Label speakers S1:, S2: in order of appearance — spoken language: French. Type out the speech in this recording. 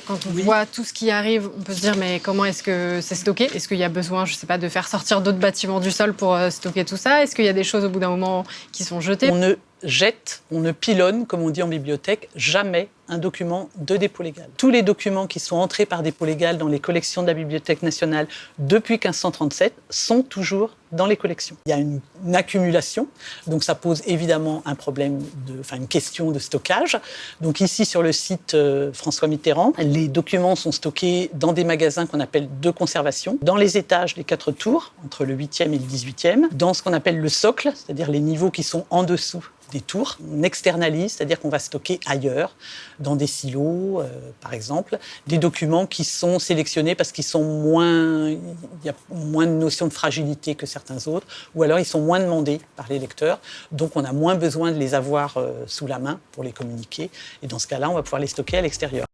S1: Quand on voit tout ce qui arrive, on peut se dire mais comment est-ce que c'est stocké? Est-ce qu'il y a besoin, je sais pas, de faire sortir d'autres bâtiments du sol pour stocker tout ça? Est-ce qu'il y a des choses au bout d'un moment qui sont jetées?
S2: On ne jette, on ne pilonne, comme on dit en bibliothèque, jamais un document de dépôt légal. Tous les documents qui sont entrés par dépôt légal dans les collections de la Bibliothèque nationale depuis 1537 sont toujours dans les collections. Il y a une accumulation, donc ça pose évidemment un problème, une question de stockage. Donc ici, sur le site François Mitterrand, les documents sont stockés dans des magasins qu'on appelle de conservation, dans les étages, les 4 tours, entre le 8e et le 18e, dans ce qu'on appelle le socle, c'est-à-dire les niveaux qui sont en dessous des tours. On externalise, c'est-à-dire qu'on va stocker ailleurs, dans des silos, par exemple, des documents qui sont sélectionnés parce qu'ils sont moins... Il y a moins de notion de fragilité que certains autres, ou alors ils sont moins demandés par les lecteurs, donc on a moins besoin de les avoir sous la main pour les communiquer, et dans ce cas-là, on va pouvoir les stocker à l'extérieur.